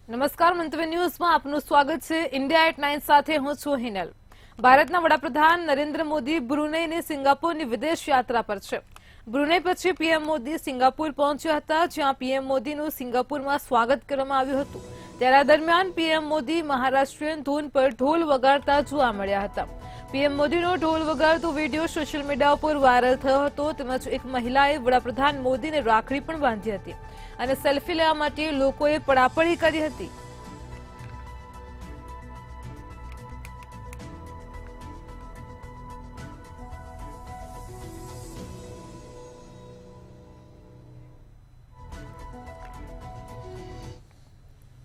નમસ્કાર, મંતવ્ય ન્યૂઝમાં આપનું સ્વાગત છે. ઇન્ડિયા એટ 9 સાથે હું છું હિનલ. ભારતના વડાપ્રધાન નરેન્દ્ર મોદી બ્રુનેઈ અને સિંગાપુરની વિદેશ યાત્રા પર છે. બ્રુનેઈ પછી પીએમ મોદી સિંગાપુર પહોંચ્યા હતા, જ્યાં પીએમ મોદીનું સિંગાપુરમાં સ્વાગત કરવામાં આવ્યું હતું. ત્યારે આ દરમિયાન પીએમ મોદી મહારાષ્ટ્રીયન ધૂન પર ઢોલ વગાડતા જોવા મળ્યા હતા. પીએમ મોદીનો ઢોલ વગાડતો વિડીયો સોશિયલ મીડિયા ઉપર વાયરલ થયો હતો. તેમજ એક મહિલાએ વડાપ્રધાન મોદીને રાખડી પણ બાંધી હતી અને સેલ્ફી લેવા માટે લોકોએ પડાપડી કરી હતી.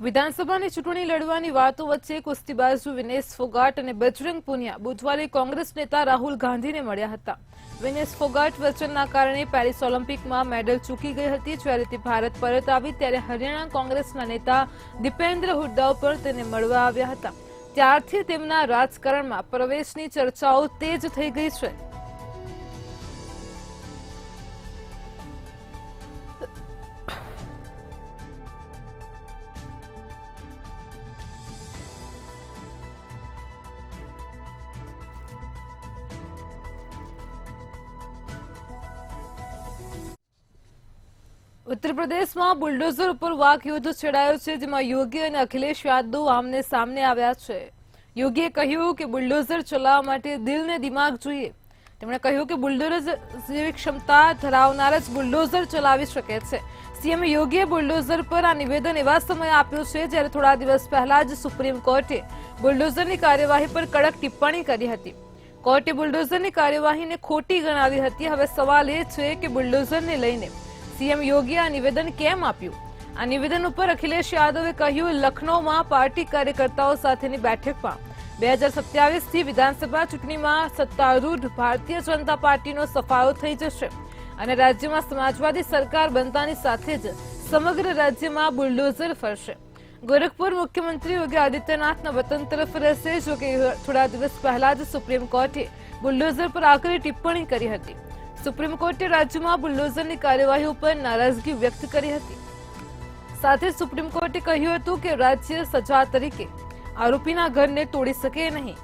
વિધાનસભાની ચૂંટણી લડવાની વાતો વચ્ચે કુસ્તીબાજુ વિનેશ ફોગાટ અને બજરંગ પુનિયા બુધવારે કોંગ્રેસ નેતા રાહુલ ગાંધીને મળ્યા હતા. વિનેશ ફોગાટ વચનના કારણે પેરિસ ઓલિમ્પિકમાં મેડલ ચૂકી ગઈ હતી. જ્યારે તે ભારત પરત આવી ત્યારે હરિયાણા કોંગ્રેસના નેતા દીપેન્દ્ર હુડ્ડા પર તેને મળવા આવ્યા હતા. ત્યારથી તેમના રાજકારણમાં પ્રવેશની ચર્ચાઓ તેજ થઈ ગઈ છે. ઉત્તર પ્રદેશમાં બુલડોઝર ઉપર વાક યુદ્ધ છેડાયો છે, જેમાં યોગી અને અખિલેશ યાદવ આમને સામને આવ્યા છે. યોગીએ કહ્યું કે બુલડોઝર ચલાવવા માટે દિલ ને દિમાગ જોઈએ. તેમણે કહ્યું કે બુલડોઝર જેવી ક્ષમતા ધરાવનાર જ બુલડોઝર ચલાવી શકે છે. સીએમ યોગીએ બુલડોઝર પર આ નિવેદન એવા સમયે આપ્યું છે જ્યારે થોડા દિવસ પહેલા જ સુપ્રીમ કોર્ટે બુલડોઝરની કાર્યવાહી પર કડક ટિપ્પણી કરી હતી. કોર્ટે બુલડોઝરની કાર્યવાહીને ખોટી ગણાવી હતી. હવે સવાલ એ છે કે બુલડોઝરને લઈને સીએમ યોગીએ આ નિવેદન કેમ આપ્યું? આ નિવેદન ઉપર અખિલેશ યાદવે કહ્યું, લખનૌમાં પાર્ટી કાર્યકર્તાઓ સાથેની બેઠકમાં 2027થી વિધાનસભા ચૂંટણીમાં સત્તારૂઢ ભારતીય જનતા પાર્ટીનો સફાયો થઈ જશે અને રાજ્યમાં સમાજવાદી સરકાર બનતાની સાથે જ સમગ્ર રાજ્યમાં બુલડોઝર ફરશે. ગોરખપુર મુખ્યમંત્રી યોગી આદિત્યનાથના વતન તરફ રહેશે. જોકે થોડા દિવસ પહેલા જ સુપ્રીમ કોર્ટે બુલડોઝર પર આકરી ટિપ્પણી કરી હતી. સુપ્રીમ કોર્ટે રાજ્યમાં બુલડોઝરની કાર્યવાહી ઉપર નારાજગી વ્યક્ત કરી હતી. સાથે સુપ્રીમ કોર્ટે કહ્યું હતું કે રાજ્ય સજા તરીકે આરોપીના ઘરને તોડી શકે નહીં.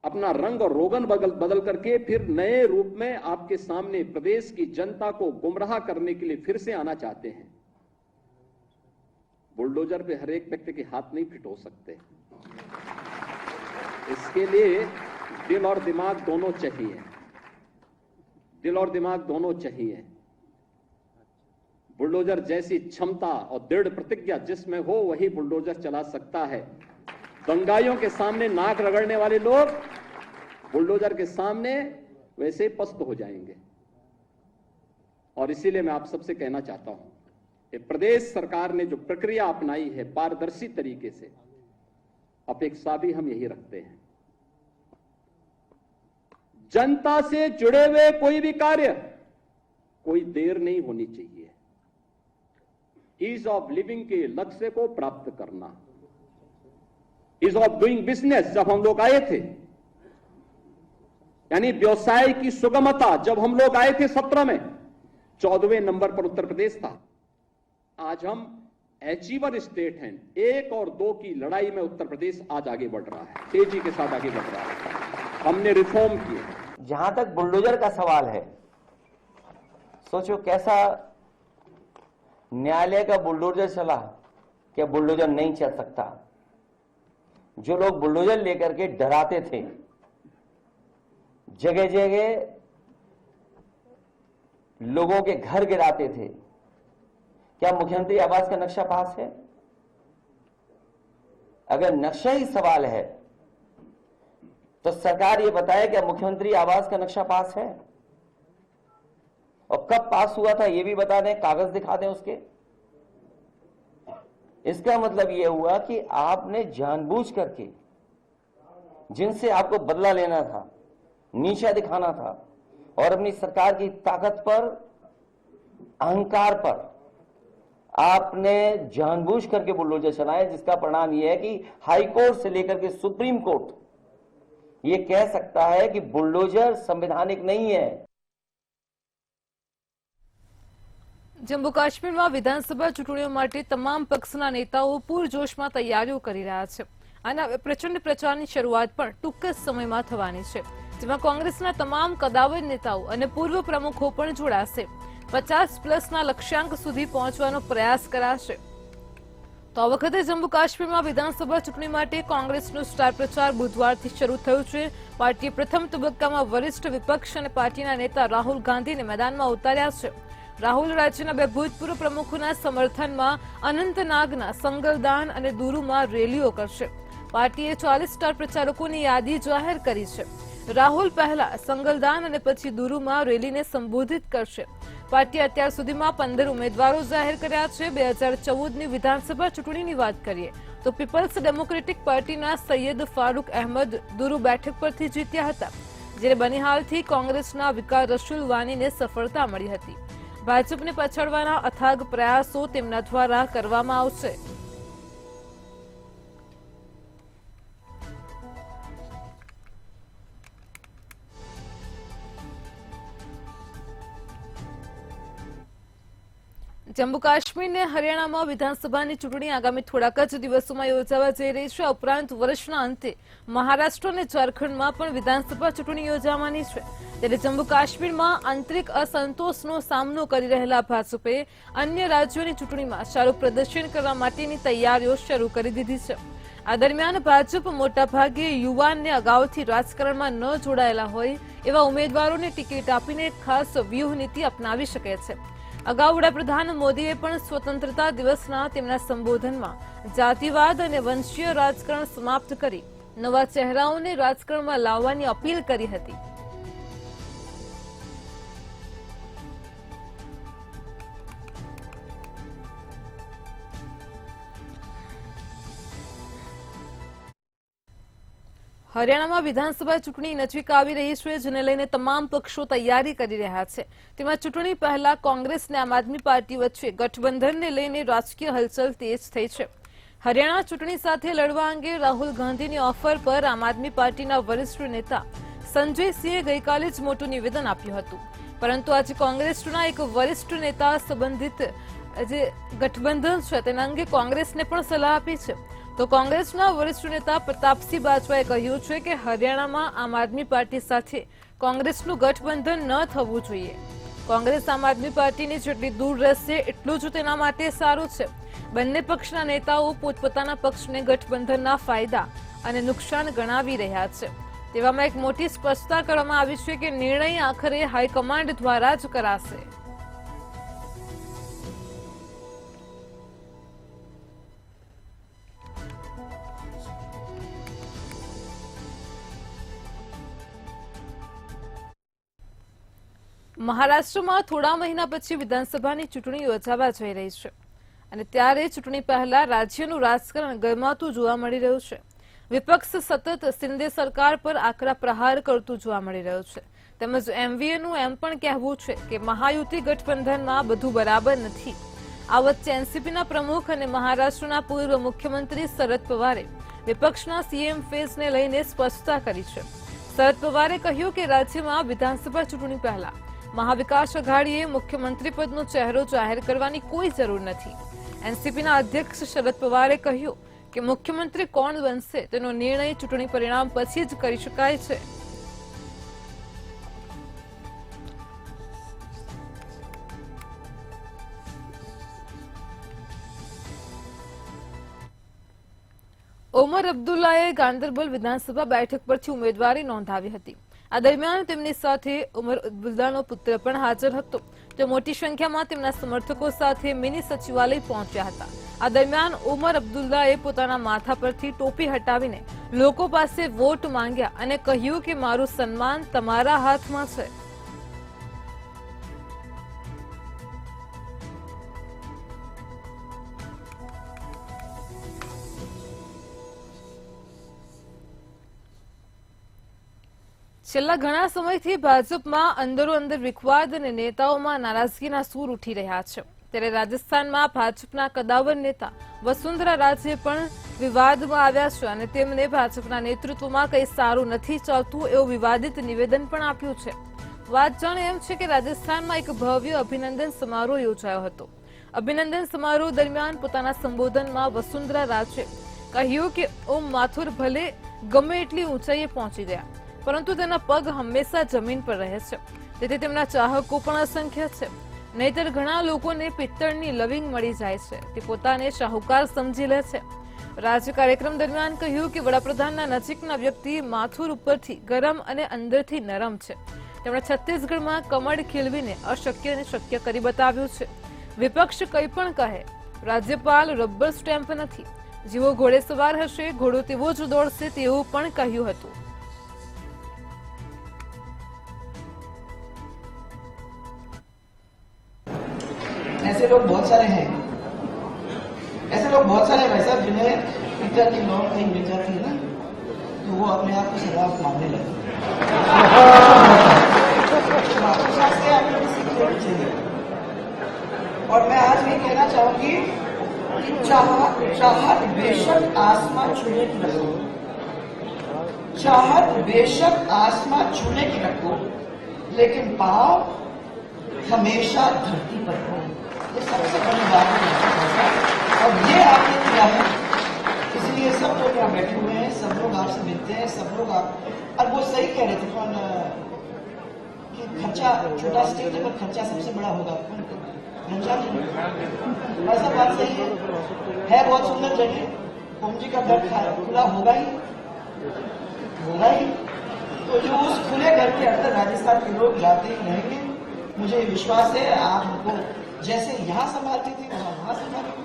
अपना रंग और रोगन बदल करके फिर नए रूप में आपके सामने प्रदेश की जनता को गुमराह करने के लिए फिर से आना चाहते हैं. बुलडोजर पे हर एक व्यक्ति के हाथ नहीं फिट हो सकते. इसके लिए दिल और दिमाग दोनों चाहिए. दिल और दिमाग दोनों चाहिए. बुलडोजर जैसी क्षमता और दृढ़ प्रतिज्ञा जिसमें हो वही बुलडोजर चला सकता है. दंगाइयों के सामने नाक रगड़ने वाले लोग बुलडोजर के सामने वैसे पस्त हो जाएंगे. और इसीलिए मैं आप सबसे कहना चाहता हूं कि प्रदेश सरकार ने जो प्रक्रिया अपनाई है पारदर्शी तरीके से, अपेक्षा भी हम यही रखते हैं. जनता से जुड़े हुए कोई भी कार्य कोई देर नहीं होनी चाहिए. ईज ऑफ लिविंग के लक्ष्य को प्राप्त करना, ईज ऑफ डूइंग बिजनेस जब हम लोग आए थे, यानी व्यवसाय की सुगमता जब हम लोग आए थे 17 में 14वें नंबर पर उत्तर प्रदेश था. आज हम अचीवर स्टेट हैं. 1 और 2 की लड़ाई में उत्तर प्रदेश आज आगे बढ़ रहा है, तेजी के साथ आगे बढ़ रहा है. हमने रिफॉर्म किए. जहां तक बुलडोजर का सवाल है, सोचो कैसा न्यायालय का बुलडोजर चला, क्या बुलडोजर नहीं चल सकता? जो लोग बुलडोजर लेकर के डराते थे, जगह जगह लोगों के घर गिराते थे, क्या मुख्यमंत्री आवास का नक्शा पास है? अगर नक्शा ही सवाल है तो सरकार ये बताए क्या मुख्यमंत्री आवास का नक्शा पास है? और कब पास हुआ था ये भी बता दें, कागज दिखा दें उसके. इसका मतलब यह हुआ कि आपने जानबूझ करके जिनसे आपको बदला लेना था, नीचा दिखाना था और अपनी सरकार की ताकत पर, अहंकार पर आपने जानबूझ करके बुलडोजर चलाए, जिसका परिणाम यह है कि हाई कोर्ट से लेकर के सुप्रीम कोर्ट ये कह सकता है कि बुलडोजर संवैधानिक नहीं है। જમ્મુ કાશ્મીરમાં વિધાનસભા ચૂંટણીઓ માટે તમામ પક્ષના નેતાઓ પૂરજોશમાં તૈયારીઓ કરી રહ્યા છે અને હવે પ્રચંડ પ્રચારની શરૂઆત પણ ટૂંક જ સમયમાં થવાની છે, જેમાં કોંગ્રેસના તમામ કદાવર નેતાઓ અને પૂર્વ પ્રમુખો પણ જોડાશે। 50+ લક્ષ્યાંક સુધી પહોંચવાનો પ્રયાસ કરાશે। તો આ વખતે જમ્મુ કાશ્મીરમાં વિધાનસભા ચૂંટણી માટે કોંગ્રેસનો સ્ટાર પ્રચાર બુધવારથી શરૂ થયો છે। પાર્ટીએ પ્રથમ તબક્કામાં વરિષ્ઠ વિપક્ષ અને પાર્ટીના નેતા રાહુલ ગાંધીને મેદાનમાં ઉતાર્યા છે। રાહુલ રાજ્યના બે ભૂતપૂર્વ પ્રમુખોના સમર્થનમાં અનંતનાગના સંગલદાન અને દુરુમાં રેલીઓ કરશે। પાર્ટીએ 40 સ્ટાર પ્રચારકોની યાદી જાહેર કરી છે। રાહુલ પહેલા સંગલદાન અને પછી દુરુમાં રેલીને સંબોધિત કરશે। પાર્ટીએ અત્યાર સુધીમાં 15 ઉમેદવારો જાહેર કર્યા છે। 2014ની વિધાનસભા ચૂંટણીની વાત કરીએ તો પીપલ્સ ડેમોક્રેટિક પાર્ટીના સૈયદ ફારૂક અહેમદ દુરુ બેઠક પરથી જીત્યા હતા, જ્યારે બનિહાલથી કોંગ્રેસના વિકાર રસુલ વાનીને સફળતા મળી હતી। ભાજપને પછાડવાના અથાગ પ્રયાસો તેમના દ્વારા કરવામાં આવશે। જમ્મુ કાશ્મીર અને હરિયાણામાં વિધાનસભાની ચૂંટણી આગામી થોડાક જ દિવસોમાં યોજાવા જઈ રહી છે। ઉપરાંત વર્ષના અંતે મહારાષ્ટ્ર અને ઝારખંડમાં પણ વિધાનસભા ચૂંટણી યોજાવાની છે, ત્યારે જમ્મુ કાશ્મીરમાં આંતરિક અસંતોષનો સામનો કરી રહેલા ભાજપે અન્ય રાજ્યોની ચૂંટણીમાં સારું પ્રદર્શન કરવા માટેની તૈયારીઓ શરૂ કરી દીધી છે। આ દરમિયાન ભાજપ મોટાભાગે યુવાનને અગાઉથી રાજકારણમાં ન જોડાયેલા હોય એવા ઉમેદવારોને ટિકિટ આપીને ખાસ વ્યૂહ નીતિ અપનાવી શકે છે। અગાઉ વડાપ્રધાન મોદીએ પણ સ્વતંત્રતા દિવસના તેમના સંબોધનમાં જાતિવાદ અને વંશીય રાજકારણ સમાપ્ત કરી નવા ચહેરાઓને રાજકારણમાં લાવવાની અપીલ કરી હતી। હરિયાણામાં વિધાનસભા ચૂંટણી નજીક આવી રહી છે, જેને લઈને તમામ પક્ષો તૈયારી કરી રહ્યા છે। તેમાં ચૂંટણી પહેલા કોંગ્રેસ અને આમ આદમી પાર્ટી વચ્ચે ગઠબંધનને લઈને રાજકીય હલચલ તેજ થઈ છે। હરિયાણા ચૂંટણી સાથે લડવા અંગે રાહુલ ગાંધીની ઓફર પર આમ આદમી પાર્ટીના વરિષ્ઠ નેતા સંજય સિંહે ગઈકાલે જ મોટું નિવેદન આપ્યું હતું, પરંતુ આજે કોંગ્રેસના એક વરિષ્ઠ નેતા સંબંધિત જે ગઠબંધન છે તેના અંગે કોંગ્રેસને પણ સલાહ આપી છે। તો કોંગ્રેસના વરિષ્ઠ નેતા પ્રતાપસિંહ બાજવાએ કહ્યું છે કે હરિયાણામાં આમ આદમી પાર્ટી સાથે કોંગ્રેસનું ગઠબંધન ન થવું જોઈએ। કોંગ્રેસ આમ આદમી પાર્ટીની જેટલી દૂર રહેશે એટલું જ તેના માટે સારું છે। બંને પક્ષના નેતાઓ પોતપોતાના પક્ષને ગઠબંધનના ફાયદા અને નુકસાન ગણાવી રહ્યા છે। તેવામાં એક મોટી સ્પષ્ટતા કરવામાં આવી છે કે નિર્ણય આખરે હાઈકમાન્ડ દ્વારા જ કરાશે। મહારાષ્ટ્રમાં થોડા મહિના પછી વિધાનસભાની ચૂંટણી યોજાવા જઈ રહી છે અને ત્યારે ચૂંટણી પહેલા રાજ્યનું રાજકારણ ગરમાતું જોવા મળી રહ્યું છે। વિપક્ષ સતત શિંદે સરકાર પર આકરા પ્રહાર કરતું જોવા મળી રહ્યું છે, તેમજ એમવીએનું એમ પણ કહેવું છે કે મહાયુતિ ગઠબંધનમાં બધું બરાબર નથી। આ વચ્ચે એનસીપીના પ્રમુખ અને મહારાષ્ટ્રના પૂર્વ મુખ્યમંત્રી શરદ પવારે વિપક્ષના સીએમ ફેઝને લઈને સ્પષ્ટતા કરી છે। શરદ પવારે કહ્યું કે રાજ્યમાં વિધાનસભા ચૂંટણી પહેલા મહાવિકાસ અઘાડીએ મુખ્યમંત્રી પદનો ચહેરો જાહેર કરવાની કોઈ જરૂર નથી। એનસીપીના અધ્યક્ષ શરદ પવારે કહ્યું કે મુખ્યમંત્રી કોણ બનશે તેનો નિર્ણય ચૂંટણી પરિણામ પછી જ કરી શકાય છે। ઓમર અબ્દુલ્લાએ ગાંદરબલ વિધાનસભા બેઠક પરથી ઉમેદવારી નોંધાવી હતી। આ દરમિયાન તેમની સાથે ઉમર અબ્દુલ્લાનો પુત્ર પણ હાજર હતો, તે મોટી સંખ્યામાં તેમના સમર્થકો સાથે મિની સચિવાલય પહોંચ્યા હતા। આ દરમિયાન ઉમર અબ્દુલ્લાએ પોતાના માથા પરથી ટોપી હટાવીને લોકો પાસે વોટ માંગ્યા અને કહ્યું કે મારું સન્માન તમારા હાથમાં છે। છેલ્લા ઘણા સમયથી ભાજપમાં અંદરોઅંદર વિખવાદ અને નેતાઓમાં નારાજગીના સૂર ઉઠી રહ્યા છે, ત્યારે રાજસ્થાનમાં ભાજપના કદાવર નેતા વસુંધરા રાજે પણ વિવાદમાં આવ્યા છે અને તેમને ભાજપના નેતૃત્વમાં કંઈ સારું નથી ચાલતું એવું વિવાદિત નિવેદન પણ આપ્યું છે. વાત જાણે એમ છે કે રાજસ્થાનમાં એક ભવ્ય અભિનંદન સમારોહ યોજાયો હતો. અભિનંદન સમારોહ દરમિયાન પોતાના સંબોધનમાં વસુંધરા રાજે કહ્યું કે ઓમ માથુર ભલે ગમે એટલી ઊંચાઈએ પહોંચી ગયા, પરંતુ તેના પગ હંમેશા જમીન પર રહે છે. તેથી તેમના ચાહકો પણ અસંખ્ય છે. નહીતર ઘણા લોકોને પિત્તળની લવિંગ મળી જાય છે. તે પોતાને શાહુકાર સમજી લે છે. રાજ્ય કાર્યક્રમ દરમિયાન કહ્યું કે વડાપ્રધાનના નજીકના વ્યક્તિ માથુર ઉપરથી ગરમ અને અંદરથી નરમ છે. તેમણે છત્તીસગઢમાં કમળ ખીલવીને અશક્યને શક્ય કરી બતાવ્યું છે. વિપક્ષ કંઈ પણ કહે, રાજ્યપાલ રબર સ્ટેમ્પ નથી. જેવો ઘોડે સવાર હશે, ઘોડો તેવો જ દોડશે, તેવું પણ કહ્યું હતું. ऐसे लोग बहुत सारे हैं, ऐसे लोग बहुत सारे भाई साहब जिन्हें पिता की नौक कहीं मिल जाती है ना, तो वो अपने आप को शराब मारने लगे। आपने भी सीख लेनी चाहिए। और मैं आज ये कहना चाहूंगी कि चाहत बेशक आसमां छूने की रखो, चाहत बेशक आसमां छूने की रखो, लेकिन पाँव हमेशा धरती पर हो। ये सबसे बड़ी बात है और ये आपने किया है, इसलिए सब लोग यहाँ बैठे हुए हैं, सब लोग आपसे मिलते हैं, सब लोग आप। और वो सही कह रहे थे कौन कि खर्चा छोटा स्टेज पर खर्चा सबसे बड़ा होगा, ऐसा बात सही है बहुत सुंदर जगह। ओम जी का घर खुला होगा ही, तो जो उस खुले घर के अंदर राजस्थान के लोग जाते ही रहेंगे। मुझे विश्वास है आप हमको जैसे यहाँ संभालती थी वहाँ संभालेंगे।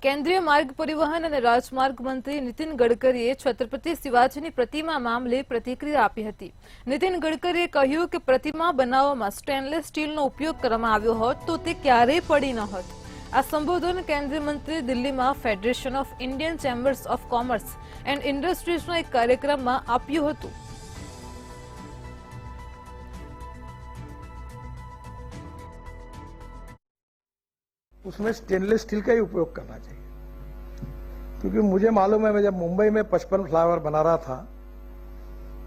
કેન્દ્રીય માર્ગ પરિવહન અને રાજમાર્ગ મંત્રી નીતિન ગડકરીએ છત્રપતિ શિવાજીની પ્રતિમા મામલે પ્રતિક્રિયા આપી હતી. નીતિન ગડકરીએ કહ્યું કે પ્રતિમા બનાવવામાં સ્ટેનલેસ સ્ટીલનો ઉપયોગ કરવામાં આવ્યો હોત તો તે ક્યારેય પડી ન હોત. આ સંબોધન કેન્દ્રીય મંત્રી દિલ્હીમાં federation of Indian chambers of commerce and ઇન્ડસ્ટ્રીઝના એક કાર્યક્રમમાં આપ્યું હતું. उसमें स्टेनलेस स्टील का ही उपयोग करना चाहिए, क्योंकि मुझे मालूम है मैं जब मुंबई में 55 फ्लाईओवर बना रहा था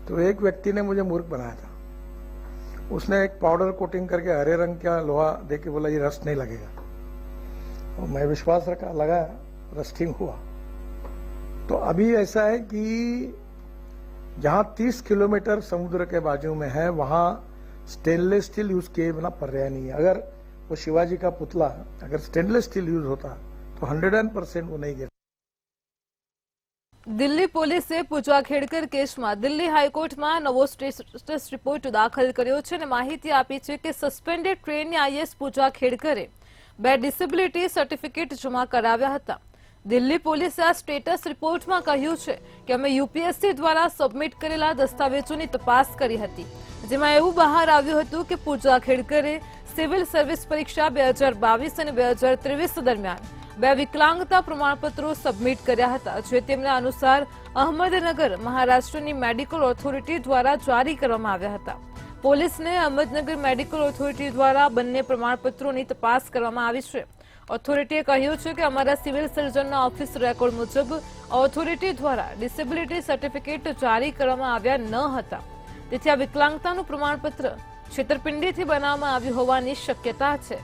तो एक व्यक्ति ने मुझे मूर्ख बनाया था. उसने एक पाउडर कोटिंग करके हरे रंग का लोहा देके बोला ये रस्ट नहीं लगेगा, और मैं विश्वास रखा, लगाया, रस्टिंग हुआ. तो अभी ऐसा है कि जहां 30 किलोमीटर समुद्र के बाजू में है वहां स्टेनलेस स्टील यूज किए बिना पर्याय नहीं है. अगर वो शिवाजी का पुतला अगर स्टेनलेस स्टील यूज होता तो 100% वो नहीं गिरता. દિલ્હી પોલીસે પૂજા ખેડકર કેસમાં દિલ્હી હાઈકોર્ટમાં નવો સ્ટેટસ રિપોર્ટ દાખલ કર્યો છે અને માહિતી આપી છે કે સસ્પેન્ડેડ ટ્રેનની આઈએસ પૂજા ખેડકરે 2 ડિસેબિલિટી સર્ટિફિકેટ જમા કરાવ્યા હતા. દિલ્હી પોલીસે આ સ્ટેટસ રિપોર્ટમાં કહ્યું છે કે અમે યુપીએસસી દ્વારા સબમિટ કરેલા દસ્તાવેજોની તપાસ કરી હતી, જેમાં એવું બહાર આવ્યું હતું કે પૂજા ખેડકરે સિવિલ સર્વિસ પરીક્ષા 2022 અને 2023 દરમિયાન 2 વિકલાંગતા પ્રમાણપત્રો સબમિટ કર્યા હતા, જે તેમના અનુસાર અહમદનગર મહારાષ્ટ્રની મેડિકલ ઓથોરિટી દ્વારા જારી કરવામાં આવ્યા હતા. પોલીસને અહમદનગર મેડિકલ ઓથોરિટી દ્વારા બંને પ્રમાણપત્રોની તપાસ કરવામાં આવી છે. ઓથોરિટીએ કહ્યું છે કે અમારા સિવિલ સર્જનના ઓફિસ રેકોર્ડ મુજબ ઓથોરિટી દ્વારા ડિસેબિલિટી સર્ટિફિકેટ જારી કરવામાં આવ્યા ન હતા. તેથી આ વિકલાંગતાનું પ્રમાણપત્ર છેતરપિંડીથી બનાવવામાં આવ્યું હોવાની શક્યતા છે.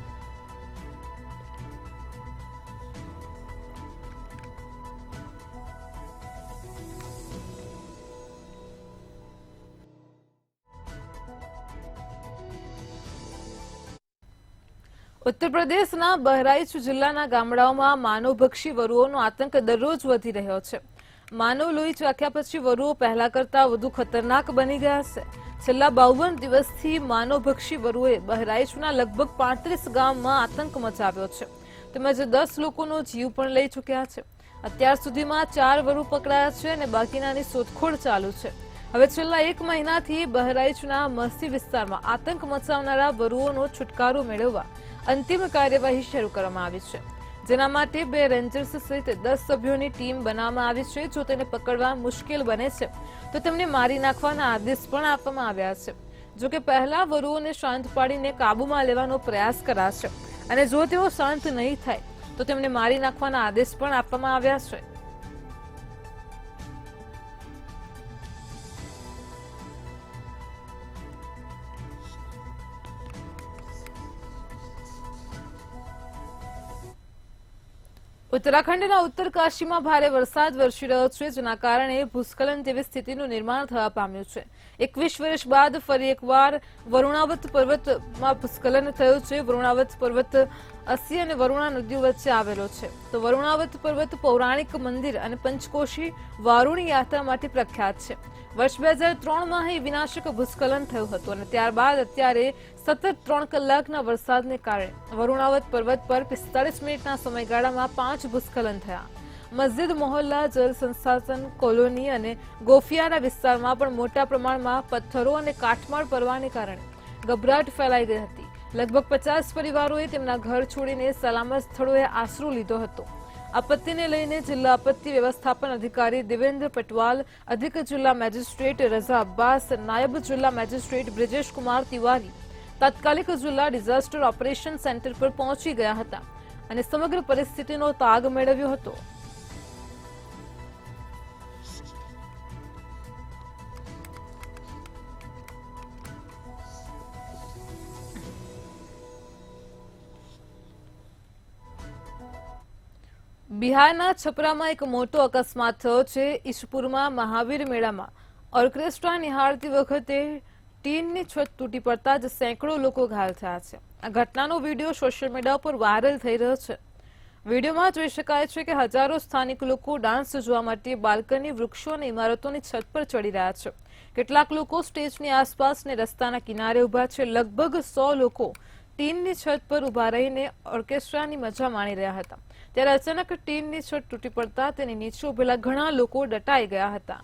ઉત્તર પ્રદેશના બહરાઇચ જિલ્લાના ગામડાઓમાં માનવભક્ષી વરુઓનો આતંક દરરોજ વધી રહ્યો છે. માનવ લોહી ચાખ્યા પછી વરુઓ પહેલા કરતા વધુ ખતરનાક બની ગયા છે. છેલ્લા 52 દિવસથી માનવભક્ષી વરુઓએ બહરાઇચના લગભગ 35 ગામમાં આતંક મચાવ્યો છે, તેમજ 10 લોકોનો જીવ પણ લઈ ચૂક્યા છે. અત્યાર સુધીમાં 4 વરુ પકડાયા છે અને બાકીનાની શોધખોળ ચાલુ છે. હવે છેલ્લા 1 મહિનાથી બહરાઇચના મસ્તી વિસ્તારમાં આતંક મચાવનારા વરુઓનો છુટકારો મેળવવા અંતિમ કાર્યવાહી શરૂ કરવામાં આવી છે, જેના માટે 2 રેન્જર્સ સહિત 10 સભ્યોની ટીમ બનાવવામાં આવી છે. જો તેને પકડવા મુશ્કેલ બને છે તો તેમને મારી નાખવાના આદેશ પણ આપવામાં આવ્યા છે. જોકે પહેલા વરુઓને શાંત પાડીને કાબુમાં લેવાનો પ્રયાસ કરાશે અને જો તેઓ શાંત નહીં થાય તો તેમને મારી નાખવાના આદેશ પણ આપવામાં આવ્યા છે. ઉત્તરાખંડના ઉત્તરકાશીમાં ભારે વરસાદ વરસી રહ્યો છે, જેના કારણે ભૂસ્ખલન જેવી સ્થિતિનું નિર્માણ થવા પામ્યું છે. 21 વર્ષ બાદ ફરી એકવાર વરુણાવત પર્વતમાં ભૂસ્ખલન થયું છે. વરુણાવત પર્વત અસી અને વરુણા નદીઓ વચ્ચે આવેલો છે. તો વરુણાવત પર્વત પૌરાણિક મંદિર અને પંચકોશી વારુણી યાત્રા માટે પ્રખ્યાત છે. વર્ષ 2003માં અહીં વિનાશક ભૂસ્ખલન થયું હતું અને ત્યારબાદ અત્યારે સતત 3 કલાકના વરસાદને કારણે વરુણાવત પર્વત પર 45 મિનિટના સમયગાળામાં 5 ભૂસ્ખલન થયા. મસ્જિદ મોહલ્લા, જલ સંસાધન કોલોની અને ગોફિયાના વિસ્તારમાં પણ મોટા પ્રમાણમાં પથ્થરો અને કાટમાળ પડવાને કારણે ગભરાટ ફેલાઈ ગઈ હતી. લગભગ 50 પરિવારોએ તેમના ઘર છોડીને સલામત સ્થળોએ આશરો લીધો હતો. આપત્તિને લઈને જિલ્લા આપત્તિ વ્યવસ્થાપન અધિકારી દેવેન્દ્ર પટવાલ, અધિક જિલ્લા મેજિસ્ટ્રેટ રઝા અબ્બાસ, નાયબ જિલ્લા મેજિસ્ટ્રેટ બ્રિજેશ કુમાર તિવારી તાત્કાલિક જિલ્લા ડિઝાસ્ટર ઓપરેશન સેન્ટર પર પહોંચી ગયા હતા અને સમગ્ર પરિસ્થિતિનો તાગ મેળવ્યો હતો. બિહારના છપરામાં એક મોટો અકસ્માત થયો છે. ઈશપુરમાં મહાવીર મેળામાં ઓર્કેસ્ટ્રા નિહાળતી વખતે ટીનની છત તૂટી પડતા જ સેંકડો લોકો ઘાયલ થયા છે. આ ઘટનાનો વિડીયો સોશિયલ મીડિયા પર વાયરલ થઈ રહ્યો છે. વિડીયોમાં જોઈ શકાય છે કે હજારો સ્થાનિક લોકો ડાન્સ જોવા માટે બાલ્કની, વૃક્ષો અને ઇમારતોની છત પર ચડી રહ્યા છે. કેટલાક લોકો સ્ટેજની આસપાસ ને રસ્તાના કિનારે ઉભા છે. લગભગ 100 લોકો ટીનની છત પર ઉભા રહીને ઓર્કેસ્ટ્રાની મજા માણી રહ્યા હતા. ત્યારે અચાનક ટીનની છત તૂટી પડતા તેની નીચે ઉભેલા ઘણા લોકો દટાઈ ગયા હતા.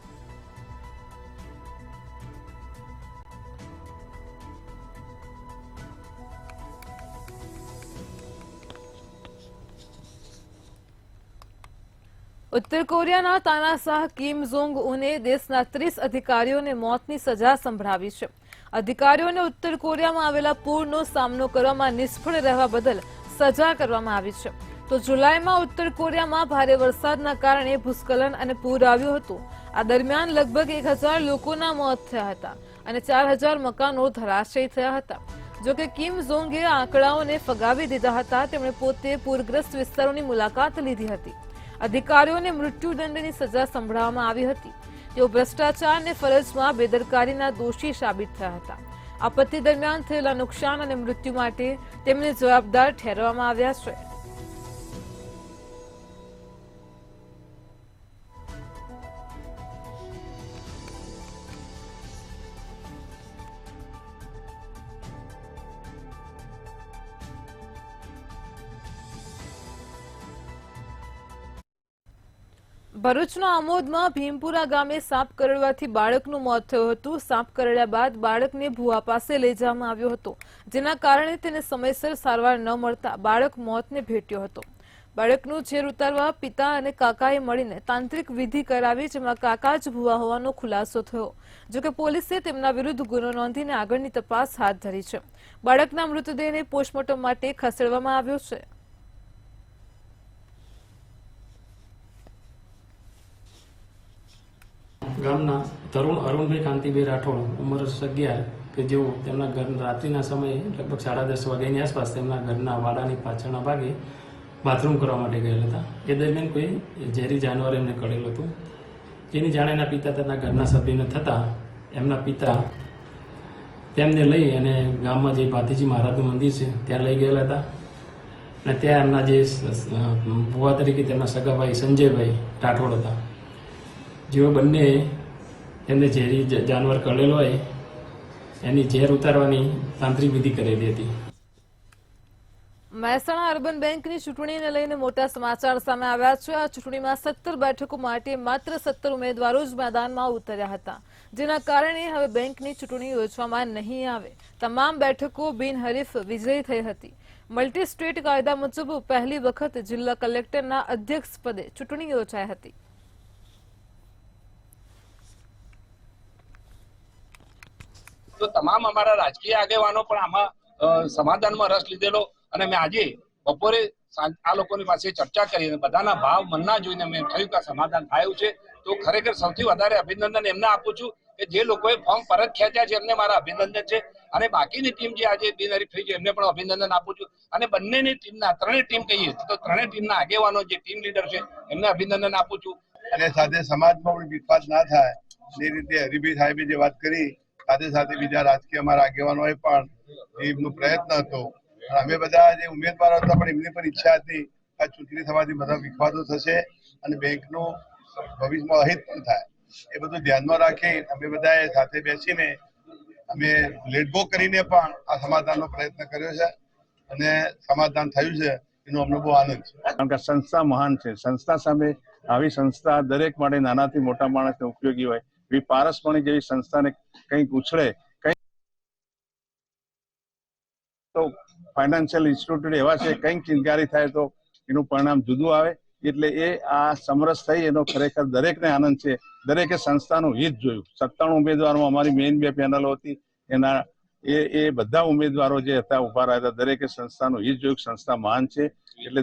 ઉત્તર કોરિયાના તાનાશાહ કિમ જોંગ ઉને દેશના 30 અધિકારીઓને મોતની સજા સંભળાવી છે. અધિકારીઓને ઉત્તર કોરિયામાં આવેલા પૂરનો સામનો કરવામાં નિષ્ફળ રહેવા બદલ સજા કરવામાં આવી છે. તો જુલાઈમાં ઉત્તર કોરિયામાં ભારે વરસાદના કારણે ભૂસ્ખલન અને પૂર આવ્યું હતું. આ દરમિયાન લગભગ 1000 લોકોના મોત થયા હતા અને 4000 મકાનો ધરાશયી થયા હતા. જોકે કિમ જોંગે આંકડાઓને ફગાવી દીધા હતા. તેમણે પોતે પૂરગ્રસ્ત વિસ્તારોની મુલાકાત લીધી હતી. અધિકારીઓને મૃત્યુદંડની સજા સંભળાવવામાં આવી હતી. તેઓ ભ્રષ્ટાચાર અને ફરજમાં બેદરકારીના દોષી સાબિત થયા હતા. આપત્તિ દરમિયાન થયેલા નુકસાન અને મૃત્યુ માટે તેમને જવાબદાર ઠેરવવામાં આવ્યા છે. ભરૂચના આમોદમાં ભીમપુરા ગામે સાપ કરડવાથી બાળકનું મોત થયું હતું. સાપ કરડ્યા બાદ બાળકને ભુવા પાસે લઈ જવામાં આવ્યો હતો, જેના કારણે તેને સમયસર સારવાર ન મળતા બાળક મોતને ભેટ્યો હતો. બાળકનું ઝેર ઉતારવા પિતા અને કાકાએ મળીને તાંત્રિક વિધિ કરાવી, જેમાં કાકા જ ભુવા હોવાનો ખુલાસો થયો. જોકે પોલીસે તેમના વિરુદ્ધ ગુનો નોંધીને આગળની તપાસ હાથ ધરી છે. બાળકના મૃતદેહને પોસ્ટમોર્ટમ માટે ખસેડવામાં આવ્યો છે. ગામના તરુણ અરુણભાઈ કાંતિભાઈ રાઠોડ ઉંમર 11 કે જેઓ તેમના ઘર રાત્રિના સમયે લગભગ 10:30 વાગ્યાની આસપાસ તેમના ઘરના વાડાની પાછળના ભાગે બાથરૂમ કરવા માટે ગયેલા હતા. એ દરમિયાન કોઈ ઝેરી જાનવર એમને કરેલું હતું, જેની જાણ એના પિતા તેમના ઘરના સભ્યને થતાં એમના પિતા તેમને લઈ અને ગામમાં જે ભાતીજી મહારાજનું મંદિર છે ત્યાં લઈ ગયેલા હતા અને ત્યાં એમના જે ભુવા તરીકે તેમના સગાભાઈ સંજયભાઈ રાઠોડ હતા, જેઓ બંને એમને ઝેરી જાનવર કરેલો હોય એની ઝેર ઉતારવાની તાંત્રિક વિધિ કરેલી હતી. મહેસાણા અર્બન બેંકની ચૂંટણીને લઈને મોટા સમાચાર સામે આવ્યા છે. આ ચૂંટણીમાં 17 બેઠકો માટે માત્ર 17 ઉમેદવારો જ મેદાનમાં ઉતર્યા હતા, જેના કારણે હવે બેંકની ચૂંટણી યોજવામાં નહીં આવે. તમામ બેઠકો બિનહરીફ વિજયી થઈ હતી. મલ્ટી સ્ટેટ કાયદા મુજબ પહેલી વખત જિલ્લા કલેક્ટરના અધ્યક્ષ પદે ચૂંટણી યોજાઈ હતી. તો તમામ અમારા રાજકીય આગેવાનો પણ આમાં સમાધાનમાં રસ લીધેલો અને મેં આજે બપોરે આ લોકોની પાસે ચર્ચા કરી અને બધાના ભાવ મનના જોઈને મેં થયું કે સમાધાન થયું છે. તો ખરેખર સૌથી વધારે અભિનંદન એમને આપું છું કે જે લોકોએ ફોર્મ પરત ખેંચ્યા છે એમને મારા અભિનંદન છે. અને બાકીની ટીમ જે આજે બિનહરીફ થઈ છે એમને પણ અભિનંદન આપું છું. અને બંનેની ટીમના ત્રણેય ટીમ કહીએ તો ત્રણેય ટીમના આગેવાનો જે ટીમ લીડર છે એમને અભિનંદન આપું છું. અને સાથે સમાજમાં પણ વિશ્વાસ ના થાય એ રીતે હરિભાઈ સાહેબે જે વાત કરી સાથે સાથે બીજા રાજકીય અમારા આગેવાનોએ પણ એમનો પ્રયત્ન હતો. અમે બધા જે ઉમેદવારો હતા પણ એમની પણ ઈચ્છા હતી આ ચૂંટણી થવાથી બધા વિખવાદો થશે અને બેંકનું ભવિષ્યમાં અહિત પણ થાય. એ બધું ધ્યાનમાં રાખી અમે બધાએ સાથે બેસીને અમે લેટગો કરીને પણ આ સમાધાનનો પ્રયત્ન કર્યો છે અને સમાધાન થયું છે એનો અમને બહુ આનંદ છે. કારણ કે સંસ્થા મહાન છે. સંસ્થા સામે આવી સંસ્થા દરેક માટે નાનાથી મોટા માણસને ઉપયોગી હોય એવી પારસમણી જેવી સંસ્થાને કંઈક ઉછળે, કંઈક તો ફાઇનાન્શિયલ ઇન્સ્ટિટ્યૂટ એવા છે કંઈક ચિંગારી થાય તો એનું પરિણામ જુદું આવે. એટલે એ આ સમરસ થઈ એનો ખરેખર દરેકને આનંદ છે. દરેકે સંસ્થાનું હિત જોયું. 97 ઉમેદવારોમાં અમારી મેઇન 2 પેનલો હતી એના એ બધા ઉમેદવારો જે હતા ઉભા રહ્યા હતા દરેકે સંસ્થાનું હિત જોયું. સંસ્થા મહાન છે એટલે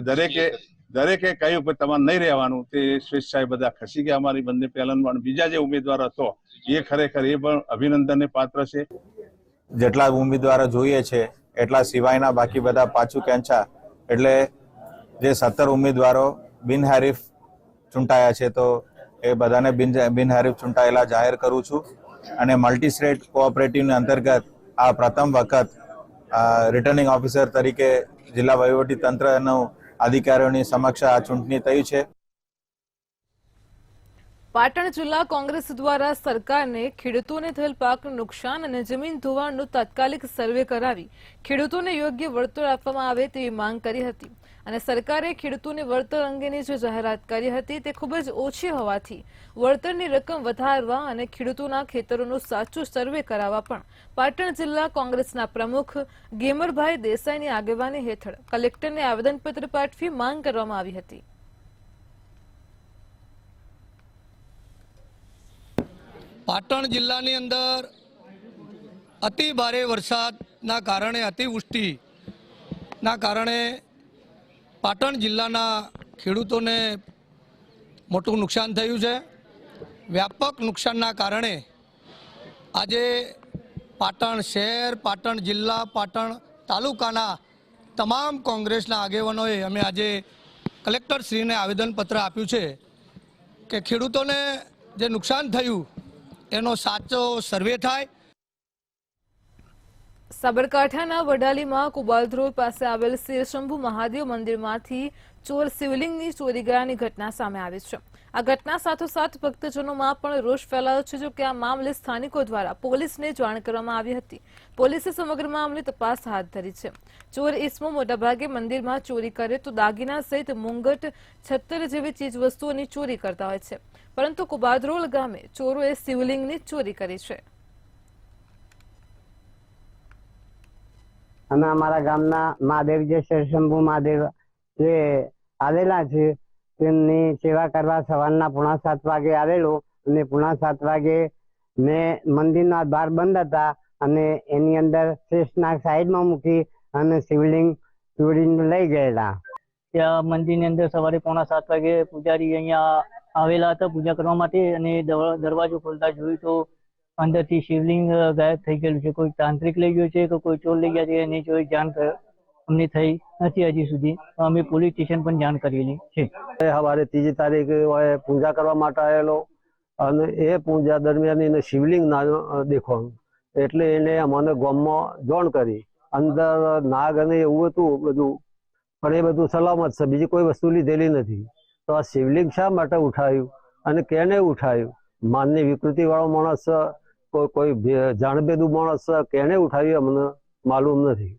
દરેકે કહ્યું કે તમારે નહીં રહેવાનું. તે સ્વેચ્છાએ બધા ખસી ગયા અમારી બંને પેનલમાં. બીજા જે ઉમેદવાર હતો એ ખરેખર એ પણ અભિનંદનને પાત્ર છે. જેટલા ઉમેદવારો જોઈએ છે એટલા સિવાયના બાકી બધા પાછું ખેંચા એટલે જે 17 ઉમેદવારો બિનહરીફ ચૂંટાયા છે તો એ બધાને બિનહરીફ ચૂંટાયેલા જાહેર કરું છું. અને મલ્ટી સ્ટેટ કોઓપરેટિવની અંતર્ગત આ પ્રથમ વખત રિટર્નિંગ ઓફિસર તરીકે જિલ્લા વહીવટી તંત્રનું અધિકારીઓની સમક્ષ આ ચૂંટણી થઈ છે. પાટણ જિલ્લા કોંગ્રેસ દ્વારા સરકારને ખેડૂતોને થયેલ પાકનું નુકસાન અને જમીન ધોવાણનો તાત્કાલિક સર્વે કરાવી ખેડૂતોને યોગ્ય વળતર આપવામાં આવે તેવી માંગ કરી હતી. અને સરકારે ખેડૂતોને વળતર અંગેની જે જાહેરાત કરી હતી તે ખૂબ જ ઓછી હોવાથી વળતરની રકમ વધારવા અને ખેડૂતોના ખેતરોનો સાચો સર્વે કરાવવા પણ પાટણ જિલ્લા કોંગ્રેસના પ્રમુખ ગેમરભાઈ દેસાઈની આગેવાની હેઠળ કલેક્ટરને આવેદનપત્ર પાઠવી માંગ કરવામાં આવી હતી. પાટણ જિલ્લાની અંદર અતિ ભારે વરસાદના કારણે અતિવૃષ્ટિના કારણે પાટણ જિલ્લાના ખેડૂતોને મોટું નુકસાન થયું છે. વ્યાપક નુકસાનના કારણે આજે પાટણ શહેર, પાટણ જિલ્લા, પાટણ તાલુકાના તમામ કોંગ્રેસના આગેવાનોએ અમે આજે કલેક્ટરશ્રીને આવેદનપત્ર આપ્યું છે કે ખેડૂતોને જે નુકસાન થયું એનો સાચો સર્વે થાય. સાબરકાંઠાના વડાલીમાં કુબાલ રોડ પાસે આવેલ શિરશંભુ મહાદેવ મંદિરમાંથી ચોર શિવલિંગની ચોરી ગયાની ઘટના સામે આવી છે. આ ઘટના સાથોસાથ ભક્તજનોમાં પણ રોષ ફેલાયો છે. જો કે આ મામલે સ્થાનિકો દ્વારા પોલીસને જાણ કરવામાં આવી હતી. પોલીસે સમગ્ર મામલે તપાસ હાથ ધરી છે. ચોર ઇસમો મોટાભાગે મંદિરમાં ચોરી કરે તો દાગીના સહિત મુંગટ, છત્તર જેવી ચીજવસ્તુઓની ચોરી કરતા હોય છે. પરંતુ કુબાદરોલ ગામે ચોરોએ શિવલિંગની ચોરી કરી છે. અમે અમારા ગામના મહાદેવ જે શિરશંભુ મહાદેવ જે આવેલા છે તેમની સેવા કરવા સવારના 6:45 વાગે આવેલો અને 6:45 વાગે મેં મંદિરના દ્વાર બંધ હતા અને એની અંદર શેષનાગ સાઈડમાં મૂકી અને શિવલિંગ ચોરીને લઈ ગયેલા. ત્યાં મંદિરની અંદર સવારે 6:45 વાગે પૂજારી અહીંયા આવેલા હતા પૂજા કરવા માટે અને દરવાજો ખોલતા જોયું તો અંદરથી શિવલિંગ ગાયબ થઈ ગયેલું છે. કોઈ તાંત્રિક લઈ ગયો છે કે કોઈ ચોર લઈ ગયા છે એની કોઈ જાણ અમને થઈ નથી હજી સુધી. અમે પોલીસ સ્ટેશન પણ જાણ કરેલી છે. સવારે 3જી તારીખે પૂજા કરવા માટે આવેલો અને એ પૂજા દરમિયાન એને શિવલિંગ ના દેખવાનું એટલે એને અમને ગામમાં જાણ કરી. અંદર નાગ અને એવું હતું બધું પણ એ બધું સલામત છે, બીજી કોઈ વસ્તુ લીધેલી નથી. તો આ શિવલિંગ શા માટે ઉઠાવ્યું અને કેને ઉઠાવ્યું? માનની વિકૃતિ વાળો માણસ, કોઈ જાણબેદું માણસ કેને ઉઠાવ્યું અમને માલુમ નથી.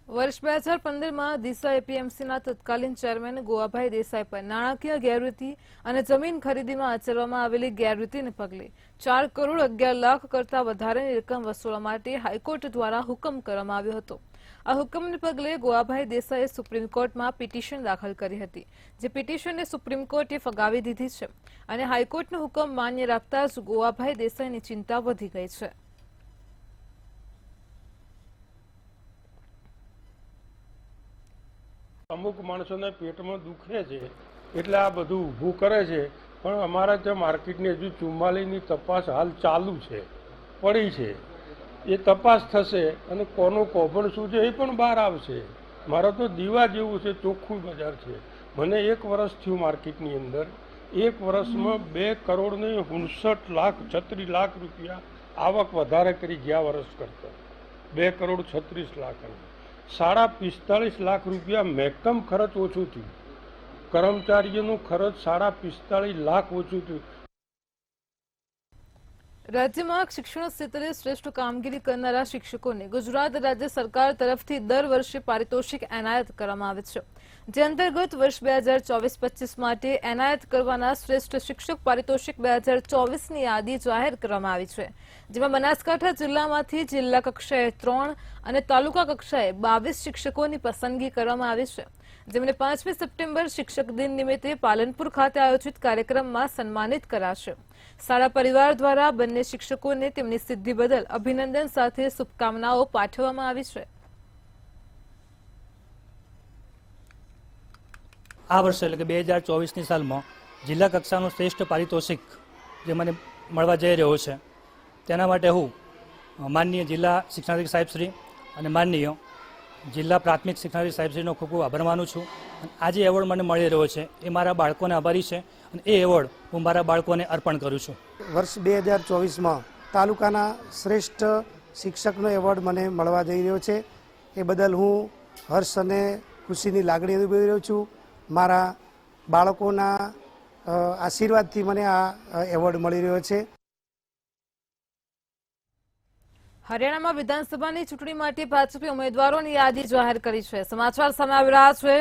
વર્ષ 2015માં દિશા એપીએમસીના તત્કાલીન ચેરમેન ગોવાભાઈ દેસાઈ પર નાણાકીય ગેરરીતિ અને જમીન ખરીદીમાં આચરવામાં આવેલી ગેરરીતિને પગલે 4 કરોડ 11 લાખ કરતા વધારેની રકમ વસૂલવા માટે હાઈકોર્ટ દ્વારા હુકમ કરવામાં આવ્યો હતો. આ હુકમને પગલે ગોવાભાઈ દેસાઈએ સુપ્રીમ કોર્ટમાં પિટિશન દાખલ કરી હતી, જે પિટિશનને સુપ્રીમ કોર્ટે ફગાવી દીધી છે અને હાઈકોર્ટનો હુકમ માન્ય રાખતા જ ગોવાભાઈ દેસાઈની ચિંતા વધી ગઈ છે. અમુક માણસોને પેટમાં દુખે છે એટલે આ બધું ઊભું કરે છે, પણ અમારા ત્યાં માર્કેટની હજુ 44ની તપાસ હાલ ચાલુ છે, પડી છે. એ તપાસ થશે અને કોનું કૌભાંડ શું છે એ પણ બહાર આવશે. મારો તો દીવા જેવું છે, ચોખ્ખું બજાર છે. મને 1 વર્ષ થયું માર્કેટની અંદર. 1 વર્ષમાં 2,59,36,00,000 રૂપિયા આવક વધારે કરી ગયા વર્ષ કરતા. 2,36,00,000 45,00,000 રૂપિયા મહેકમ ખર્ચ ઓછું થયું. કર્મચારીઓનું ખર્ચ 45,00,000 ઓછું થયું. રાજ્યમાં શિક્ષણ ક્ષેત્રે શ્રેષ્ઠ કામગીરી કરનારા શિક્ષકોને ગુજરાત રાજ્ય સરકાર તરફથી દર વર્ષે પારિતોષિક એનાયત કરવામાં આવે છે, જે અંતર્ગત વર્ષ 2024-25 માટે એનાયત કરવાના શ્રેષ્ઠ શિક્ષક પારિતોષિક 2024ની યાદી જાહેર કરવામાં આવી છે, જેમાં બનાસકાંઠા જિલ્લામાંથી જિલ્લા કક્ષાએ 3 અને તાલુકા કક્ષાએ 22 શિક્ષકોની પસંદગી કરવામાં આવી છે, જેમને 5મી સપ્ટેમ્બર શિક્ષક દિન નિમિત્તે પાલનપુર ખાતે આયોજિત કાર્યક્રમમાં સન્માનિત કરાશે. શાળા પરિવાર દ્વારા બંને શિક્ષકોને તેમની સિદ્ધિ બદલ અભિનંદન સાથે શુભકામનાઓ પાઠવવામાં આવી છે. આ વર્ષે એટલે કે 2024ની સાલમાં જિલ્લા કક્ષાનું શ્રેષ્ઠ પારિતોષિક જે મને મળવા જઈ રહ્યો છે, તેના માટે હું માનનીય જિલ્લા શિક્ષણાધિકારી સાહેબશ્રી અને માનનીય જિલ્લા પ્રાથમિક શિક્ષણાધિકારી સાહેબશ્રીનો ખૂબ ખૂબ આભાર માનું છું. અને આ જે એવોર્ડ મને મળી રહ્યો છે એ મારા બાળકોને આભારી છે અને એ એવોર્ડ હું મારા બાળકોને અર્પણ કરું છું. વર્ષ 2024માં તાલુકાના શ્રેષ્ઠ શિક્ષકનો એવોર્ડ મને મળવા જઈ રહ્યો છે. એ બદલ હું હર્ષ અને ખુશીની લાગણી અનુભવી રહ્યો છું. મારા બાળકોના આશીર્વાદથી મને આ એવોર્ડ મળી રહ્યો છે. હરિયાણામાં વિધાનસભાની ચૂંટણી માટે ભાજપે ઉમેદવારોની યાદી જાહેર કરી છે. સમાચાર સામે આવી રહ્યા છે.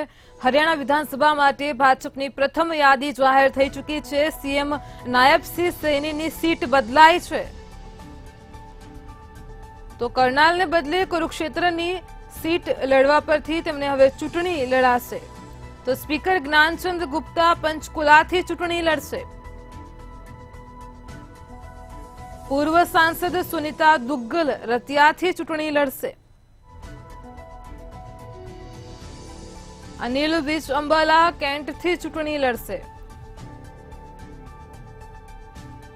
હરિયાણા વિધાનસભા માટે ભાજપની પ્રથમ યાદી જાહેર થઈ ચૂકી છે. સીએમ નાયબસિંહ સૈનીની સીટ બદલાઈ છે, તો કરનાલને બદલે કુરુક્ષેત્રની સીટ લડવા પરથી તેમને હવે ચૂંટણી લડાશે. તો સ્પીકર જ્ઞાનચંદ ગુપ્તા પંચકુલાથી ચૂંટણી લડશે. પૂર્વ સાંસદ સુનિતા દુગ્ગલ રતિયાથી ચૂંટણી લડશે. અનિલ વિજ અંબાલા કેન્ટથી ચૂંટણી લડશે.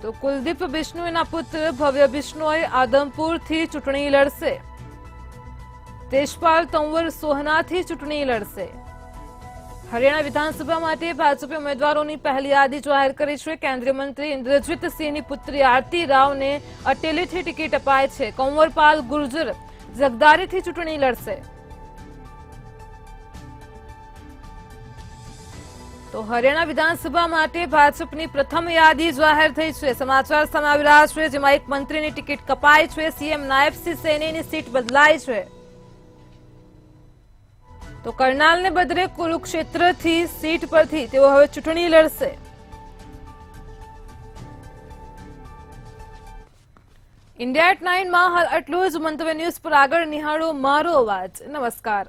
તો કુલદીપ બિશ્નોઈના પુત્ર ભવ્ય બિશ્નોઈ આદમપુરથી ચૂંટણી લડશે. તેજપાલ તંવર સોહનાથી ચૂંટણી લડશે. હરિયાણા વિધાનસભા માટે ભાજપે ઉમેદવારોની પહેલી યાદી જાહેર કરી છે. કેન્દ્રીય મંત્રી ઇન્દ્રજીતસિંહની પુત્રી આરતી રાવને અટેલીથી ટિકિટ અપાય છે. કંવરપાલ ગુર્જર જગદારીથી ચૂંટણી લડશે. તો હરિયાણા વિધાનસભા માટે ભાજપની પ્રથમ યાદી જાહેર થઈ છે. સમાચાર સામે આવી રહ્યા છે, જેમાં એક મંત્રીની ટિકિટ કપાઈ છે. સીએમ નાયબસિંહ સૈનીની સીટ બદલાઈ છે. તો કરનાલને બદલે કુરુક્ષેત્રથી સીટ પરથી તેઓ હવે ચૂંટણી લડશે. ઇન્ડિયા એટ 9 માં હાલ આટલું જ. મંતવ્ય ન્યૂઝ પર આગળ નિહાળો મારો અવાજ. નમસ્કાર.